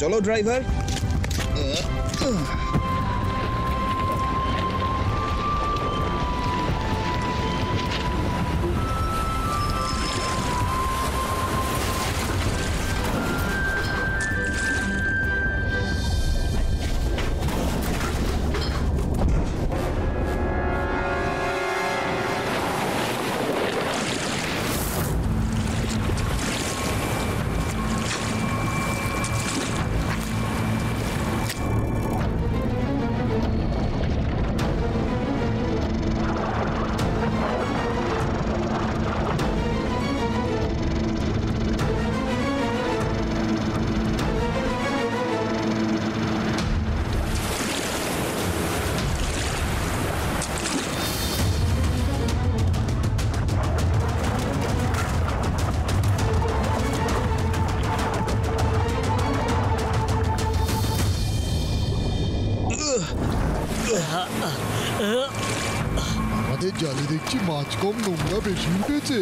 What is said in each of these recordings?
চলো ড্রাইভার। আমাদের জালে দেখছি মাছ কম, নোংরা বেশি উঠেছে।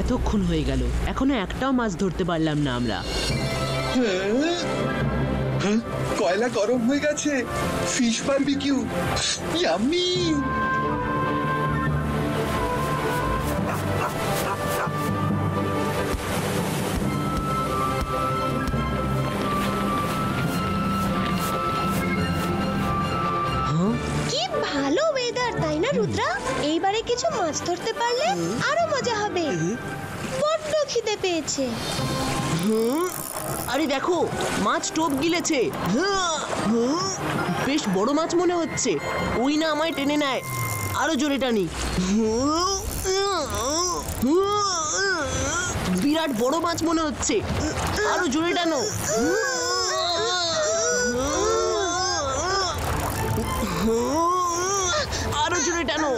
এতক্ষণ হয়ে গেল, এখনো একটাও মাছ ধরতে পারলাম না আমরা। কয়লা গরম হয়ে গেছে। Fish barbecue, yummy. কি ভালো ওয়েদার, তাই না রুদ্রা? এইবারে কিছু মাছ ধরতে পারলে আরো মজা হবে। বড্ড খিদে পেয়েছে। আরে দেখো, মাছ টোপ গিলেছে। বেশ বড় মাছ মনে হচ্ছে। ওই না আমায় টেনে নেয়। আরো জোরে টানি। বিরাট বড় মাছ মনে হচ্ছে। আরো জোরে টানো। আরো জোরে টানো।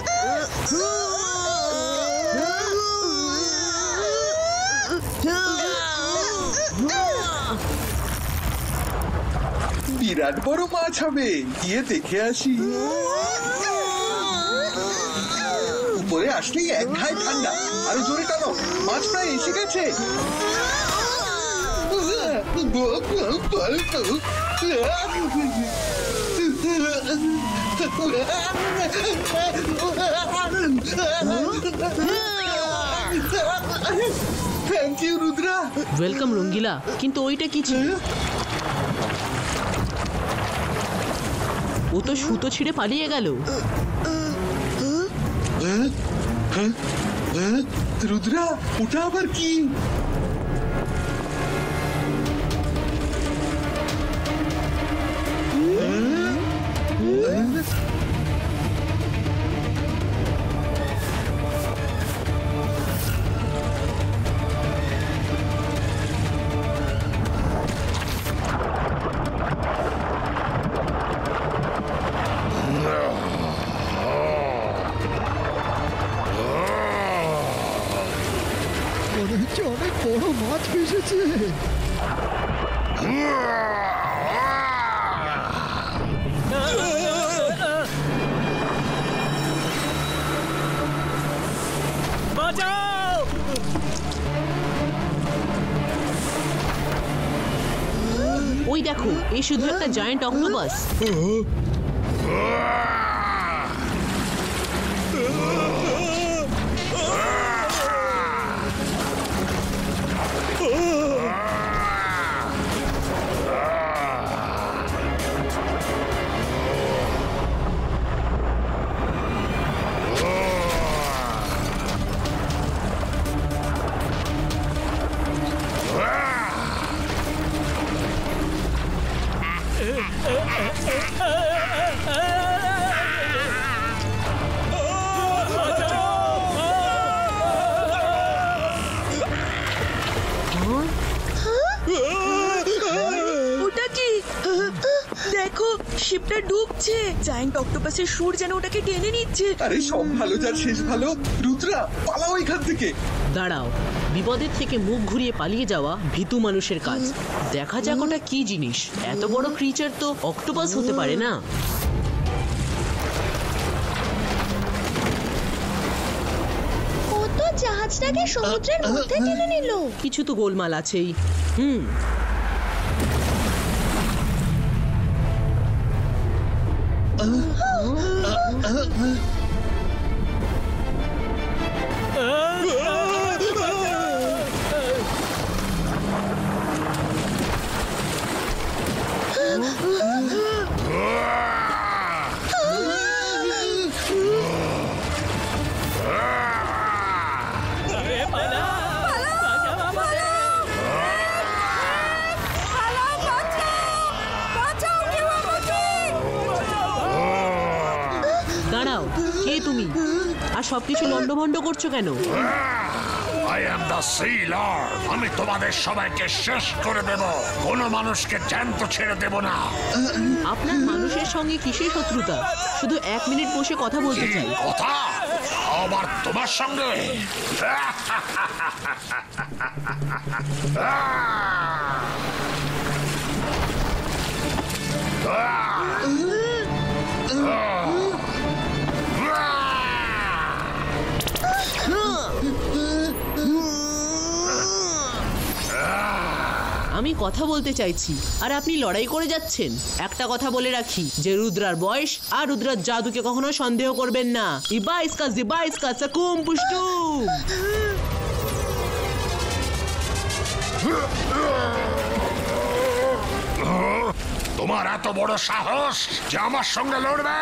বিরাট বড় মাছ হবে, গিয়ে দেখে আসি। উপরে আসলেই এক ঘায় ঠান্ডা। আরো জোরে টানো, মাছ প্রায় এসে গেছে। Thank you Rudra. Welcome Rangila. কিন্তু ওইটা কি ছিল? ও তো সুতো ছিঁড়ে পালিয়ে গেল। রুদ্রা, ওটা আবার কি? অনেক বড় মাছ ভেসেছে। ওই দেখো, এই শুধু একটা জায়ান্ট অক্টোপাস। করছে। জায়ান্ট অক্টোপাসের সুর যেন ওটাকে টেনে নিচ্ছে। আরে সব ভালো যার শেষ ভালো। রুদ্রা পালাও এখান থেকে। দাঁড়াও, বিপদের থেকে মুখ ঘুরিয়ে পালিয়ে যাওয়া ভীতু মানুষের কাজ। দেখা যাক ওটা কি জিনিস। এত বড় ক্রিচার তো অক্টোপাস হতে পারে না। ও তো জাহাজটাকে সমুদ্রের মধ্যে টেনে নিল। কিছু তো গোলমাল আছেই। দাঁড়াও, কে তুমি? আর সবকিছু লন্ডভন্ড করছো কেন? I am the Sea Lord. আমি তোমাদের সবাইকে শেষ করে দেব। কোনো মানুষকে জ্যান্ত ছেড়ে দেব না। আপনার মানুষের সঙ্গে কিসের শত্রুতা? শুধু 1 মিনিট বসে কথা বলতে কি চাই। কথা? আবার তোমার সঙ্গে? আমি কথা বলতে চাইছি আর আপনি লড়াই করে যাচ্ছেন। একটা কথা বলে রাখি যে রুদ্রার বয়স আর রুদ্রার জাদুকে কখনো সন্দেহ করবেন না। ইবা ইসকা জিবা ইসকা সাকুম পুষ্টুম। তোমার এত বড় সাহস যে আমার সঙ্গে লড়বে?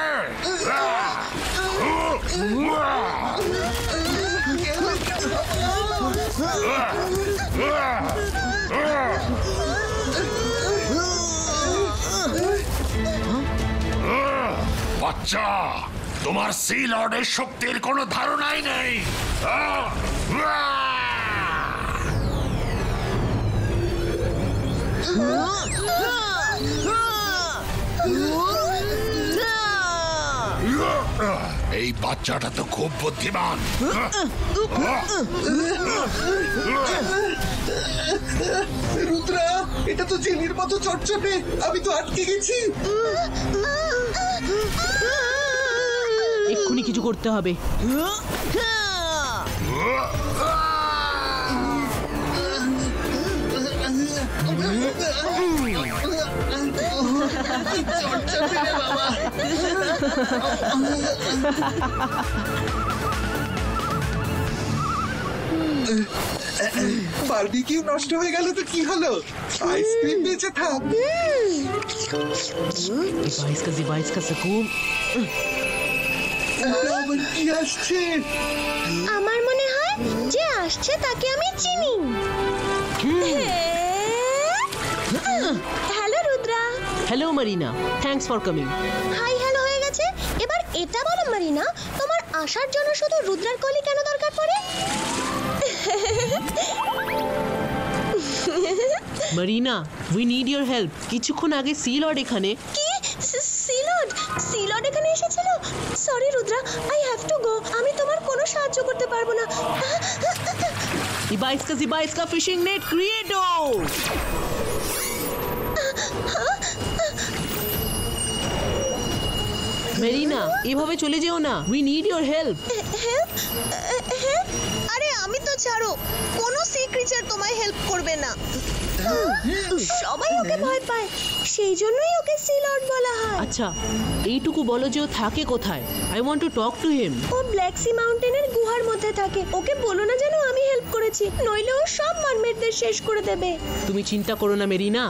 বাচ্চা, তোমার সি লর্ডের শক্তির কোনো ধারণাই নেই। এই বাচ্চাটা তো খুব বুদ্ধিমান। রুদ্রা, এটা তো জেলির মতো চটচটে। আমি তো আটকে গেছি। এক্ষুনি কিছু করতে হবে। চটচটে রে বাবা। বারবিকিউ নষ্ট হয়ে গেল তো কি হলো? আইসক্রিম বেঁচে থাক। ইবা ইসকা জিবা ইসকা সাকুম। আবার কি আসছে? আমার মনে হয় যে আসছে তাকে আমি চিনি। Hello Rudra. Hello Marina, thanks for coming. Hi hello হয়ে গেছে। এবার এটা বলো মারিনা, তোমার আসার জন্য শুধু রুদ্রার কলি কেন দরকার পড়ে? Marina, we need your help. কিছুক্ষণ আগে সি লর্ড এখানে। কি? সিলড? সিলড এখানে এসেছিল? Sorry Rudra, I have to go. আমি তোমার কোনো সাহায্য করতে পারবো না। ইবা ইসকা জিবা ইসকা ফিশিং নেট ক্রিয়েটো। মেরিনা, এভাবে চলে যেও না। We need your help. Help? Help? আরে আমি তো ছাড়ো, কোনো সি ক্রিচার তোমায় হেল্প করবে না। সবাই ওকে ভয় পায়, সেই জন্যই ওকে সি লর্ড বলা হয়। আচ্ছা, এইটুকু বলো যে ও থাকে কোথায়। I want to talk to him. ও ব্ল্যাক সি মাউন্টেনের গুহার মধ্যে থাকে। ওকে বলো না যেন আমি হেল্প করেছি, নইলে ও সব মারমেডদের শেষ করে দেবে। তুমি চিন্তা করো না মেরিনা,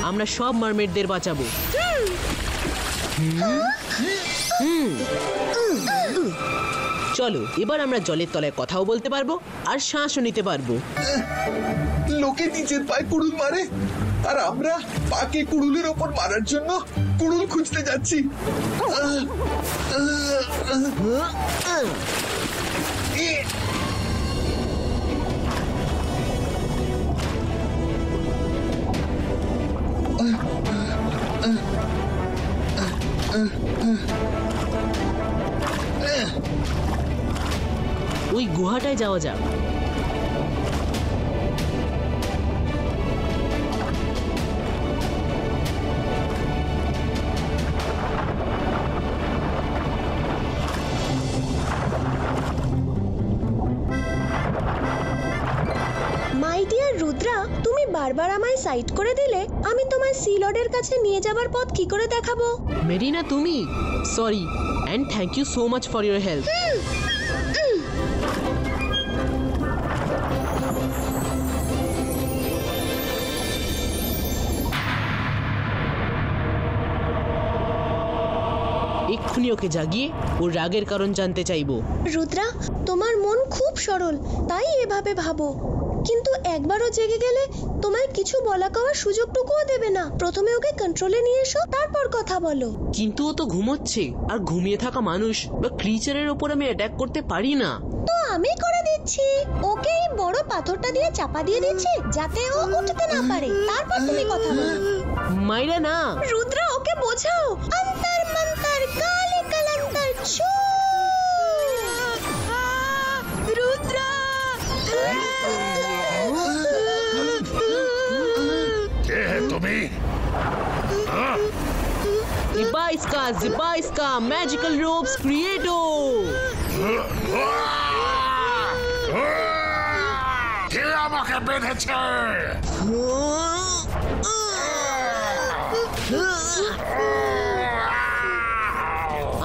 আমরা সব মারমেডদের বাঁচাবো। চলো, এবার আমরা জলের তলায় কথাও বলতে পারবো আর শ্বাসও নিতে পারবো। লোকে নিজের পায়ে কুড়ুল মারে, আর আমরা পাকে কুড়ুলের ওপর মারার জন্য কুড়ুল খুঁজতে যাচ্ছি। ওই গুহাটায় যাওয়া যাক। মাই ডিয়ার রুদ্রা, তুমি বারবার আমায় সাইড করে দিলে, আমি তোমায় সি লর্ডের কাছে নিয়ে যাবার পথ কি করে দেখাবো? মেরিনা, তুমি sorry and thank you so much for your help. এক্ষুনি ওকে জাগিয়ে ওর রাগের কারণ জানতে চাইবো। রুদ্রা, তোমার মন খুব সরল, তাই এভাবে ভাবো, কিন্তু একবারও জেগে গেলে তোমায় কিছু বলা কওয়ার সুযোগটুকুও দেবে না। প্রথমে ওকে কন্ট্রোলে নিয়ে এসো, তারপর কথা বলো। কিন্তু ও তো ঘুমোচ্ছে, আর ঘুমিয়ে থাকা মানুষ বা ক্রিচারের ওপর আমি অ্যাটাক করতে পারি না। তো আমি করে দিচ্ছি, ওকে এই বড় পাথরটা দিয়ে চাপা দিয়ে দিচ্ছি যাতে ও উঠতে না পারে, তারপর তুমি কথা বলো। মাইরা না। রুদ্রা, ওকে বোঝাও। অন্তর মন্তর কালে কলন্তর ছু। রুদ্রা! কে তুমি? Ziba iska magical ropes creato. কে আমাকে বেঁধেছে?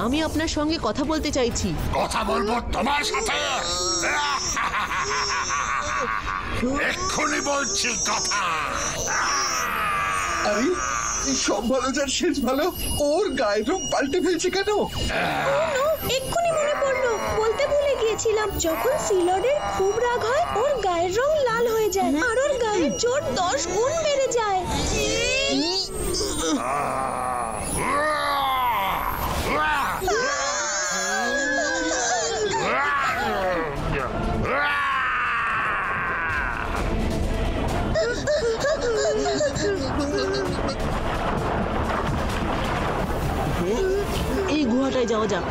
আমি আপনার সঙ্গে কথা বলতে চাইছি। কথা বলবো তোমার সাথে? এক্ষুনি বলছি কথা। আরে এই সব ভালো যার শেষ ভালো, ওর গায়ের রং পাল্টে ফেলছে কেন? এক্ষুনি মনে পড়লো, বলতে ভুলে গিয়েছিলাম, যখন সিলডের খুব রাগ হয় ওর গায়ের রং লাল হয়ে যায় আর ওর গায়ের জোর 10 গুণ বেড়ে যায়। এই গুহাটায় যাওয়া যাক।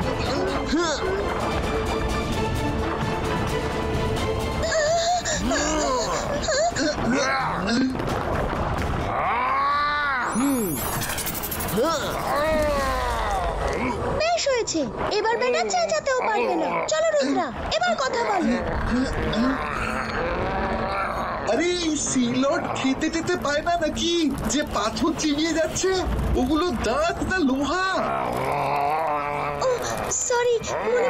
বেশ হয়েছে, এবার বেটা চেঁচাতেও পারবে না। চলো রুদ্রা, এবার কথা বলো। আরে সিলট খেতে টেতে পায় না নাকি যে পাথর চিবিয়ে যাচ্ছে? ওগুলো দাঁত না লোহা? সরি, মনে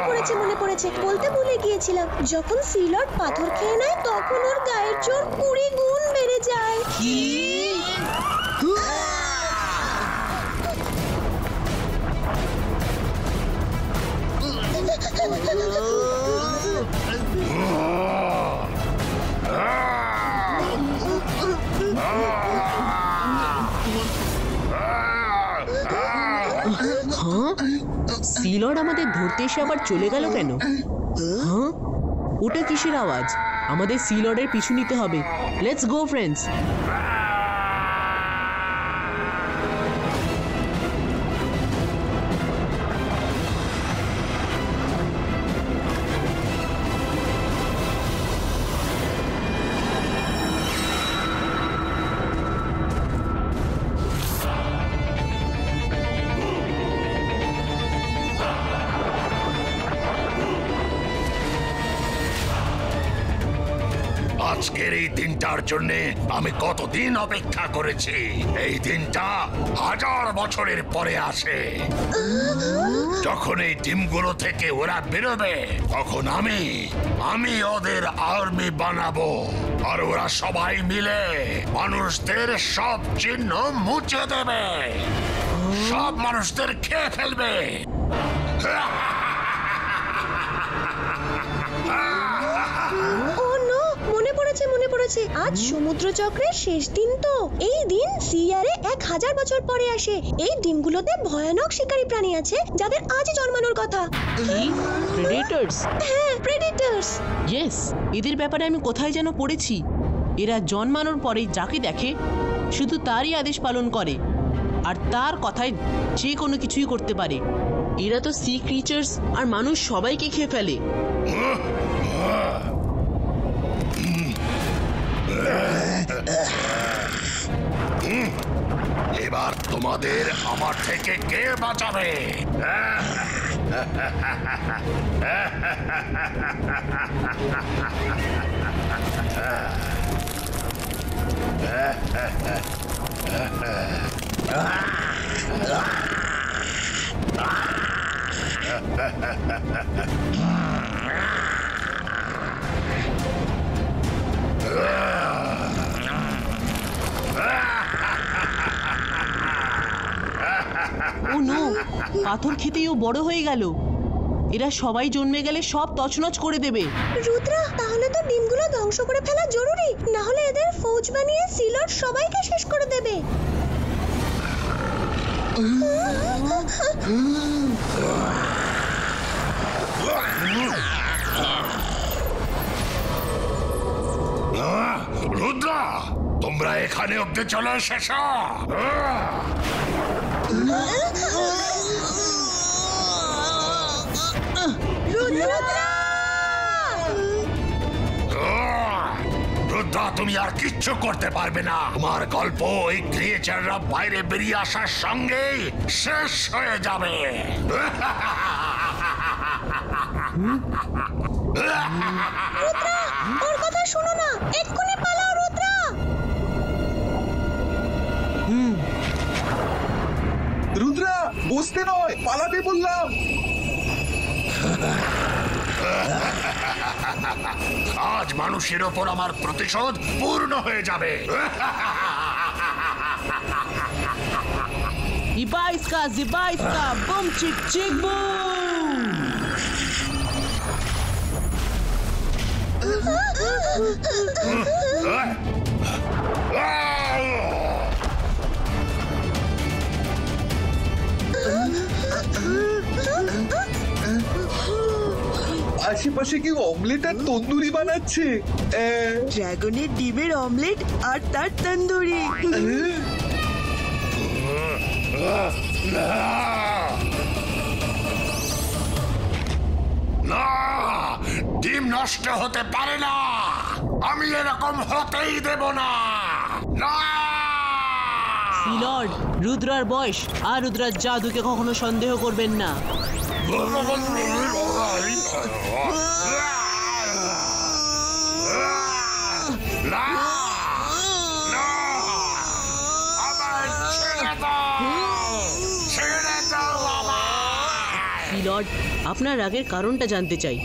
পড়েছে, বলতে ভুলে গিয়েছিলাম, যখন সিলট পাথর খেয়ে নেয় তখন ওর গায়ের জোর 20 গুণ বেড়ে যায়। সিলড আমাদের ধরতে এসে আবার চলে গেল কেন? হ্যাঁ, ওটা কিসের আওয়াজ? আমাদের সিলডের পিছু নিতে হবে। Let's go friends. আজকের এই দিনটার জন্য আমি কতদিন অপেক্ষা করেছি। এই দিনটা 1000 বছরের পরে আসে। যখন এই ডিমগুলো থেকে ওরা বেরোবে তখন আমি ওদের আর্মি বানাবো, আর ওরা সবাই মিলে মানুষদের সব চিহ্ন মুছে দেবে, সব মানুষদের খেয়ে ফেলবে। মনে পড়েছে, আজ সমুদ্র চক্রের শেষ দিন। তো এই দিন সিয়ারে 1000 বছর পরে আসে। এই ডিমগুলোতে ভয়ানক শিকারী প্রাণী আছে যাদের আজই জন্মানোর কথা। কি? প্রেডেটরস? হ্যাঁ, প্রেডেটরস। ইয়েস, এদের ব্যাপারে আমি কোথায় যেন পড়েছি। এরা জন্মানোর পরেই যাকে দেখে শুধু তারই আদেশ পালন করে। আর তার কথায় যে কোনো কিছুই করতে পারে। এরা তো সি ক্রিচার্স আর মানুষ সবাইকে খেয়ে ফেলে। এবার তোমাদের আমার থেকে কে বাঁচাবে? ও নো, পাথর খেতেই ও বড় হয়ে গেল। এরা সবাই জন্মে গেলে সব তছনছ করে দেবে। রুদ্রা, তাহলে তো ডিমগুলো ধ্বংস করে ফেলা জরুরি, না হলে এদের ফৌজ বানিয়ে সিলর সবাইকে শেষ করে দেবে। রুদ্রা, তোমরা এখানে অব্দি চলে এসেছ? রুদ্রা, তুমি আর কিচ্ছু করতে পারবে না। তোমার গল্প ওই ক্রিয়েচাররা বাইরে বেরিয়ে আসার সঙ্গেই শেষ হয়ে যাবে। ওর কথা শোনো না, এক্ষুনি পালাও রুদ্রা। রুদ্রা, বসতে নয়, পালাতে বললাম। আজ মানুষের ওপর আমার প্রতিশোধ পূর্ণ হয়ে যাবে। ইবা ইসকা, জিবা ইসকা, বুম চিক চিক বুম। আশেপাশে কেউ অমলেট আর তন্দুরি বানাচ্ছে। ড্রাগনের ডিমের অমলেট আর তার তন্দুরি। না, ডিম নষ্ট হতে পারে না। আমি এরকম হতেই দেব না। না, লর্ড, রুদ্রার বয়স আর রুদ্রার জাদুকে কখনো সন্দেহ করবেন না। লর্ড, আপনার রাগের কারণটা জানতে চাই।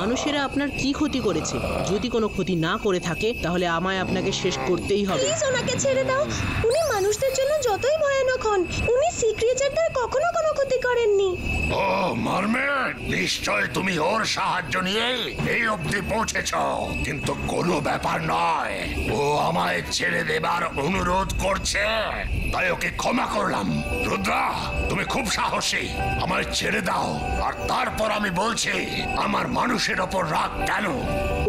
মানুষেরা আপনার কি ক্ষতি করেছে? যদি কোনো ক্ষতি না করে থাকে তাহলে আমায় আপনাকে শেষ করতেই হবে। প্লিজ ওনাকে ছেড়ে দাও। উনি মানুষদের জন্য যতই ভয়ানক হন, উনি সি ক্রিয়েচারদের কখনো কোনো ক্ষতি করেননি। ও মারমেড, নিশ্চয় তুমি ওর সাহায্য নিয়ে এই অবধি পৌঁছেছ, কিন্তু কোনো ব্যাপার নয়। ও আমায় ছেড়ে দেবার অনুরোধ করছে, তাই ওকে ক্ষমা করলাম। রুদ্রা, তুমি খুব সাহসী, আমায় ছেড়ে দাও। আর তারপর আমি বলছি আমার মানুষের ওপর রাগ কেন।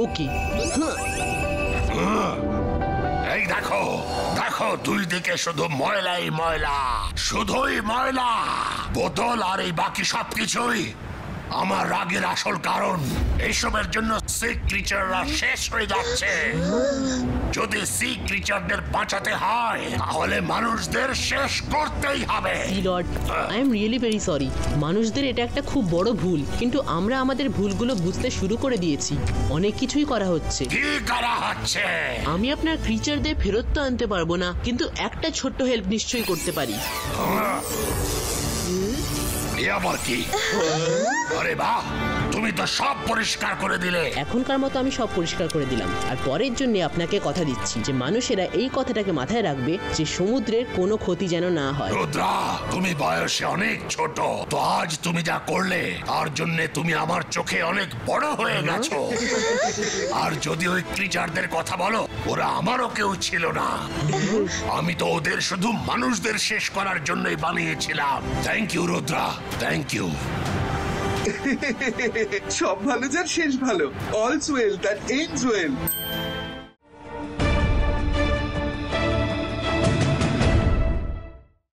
ওকে। এই দেখো দেখো, দুই দিকে শুধু ময়লাই ময়লা, শুধুই ময়লা। বোতল আর এই বাকি সবকিছুই আমার রাগের আসল কারণ। এইসবের জন্য সি ক্রিচাররা শেষ হয়ে যাচ্ছে। যদি সি ক্রিচারদের বাঁচাতে হয় তাহলে মানুষদের শেষ করতেই হবে। Lord, I am really very sorry. মানুষদের এটা একটা খুব বড় ভুল, কিন্তু আমরা আমাদের ভুলগুলো বুঝতে শুরু করে দিয়েছি। অনেক কিছুই করা হচ্ছে। কি করা হচ্ছে? আমি আপনার ক্রিচারদের ফেরত তো আনতে পারবো না, কিন্তু একটা ছোট্ট হেল্প নিশ্চয়ই করতে পারি। আবার কি? আরে বাহ, তুমি তো সব পরিষ্কার করে দিলে। এখনকার মতো আমি সব পরিষ্কার করে দিলাম, আর পরের জন্য আপনাকে কথা দিচ্ছি যে মানুষেরা এই কথাটাকে মাথায় রাখবে যে সমুদ্রের কোনো ক্ষতি যেন না হয়। রুদ্রা, তুমি বয়সে অনেক ছোট, তো আজ তুমি যা করলে তার জন্য তুমি আমার চোখে অনেক বড় হয়ে গেছো। আর যদি ওই ক্রিচারদের কথা বলো, ওরা আমারও কেউ ছিল না। আমি তো ওদের শুধু মানুষদের শেষ করার জন্যই বানিয়েছিলাম। Thank you Rudra, thank you. সব ভালো যার শেষ ভালো। All's well that ends well.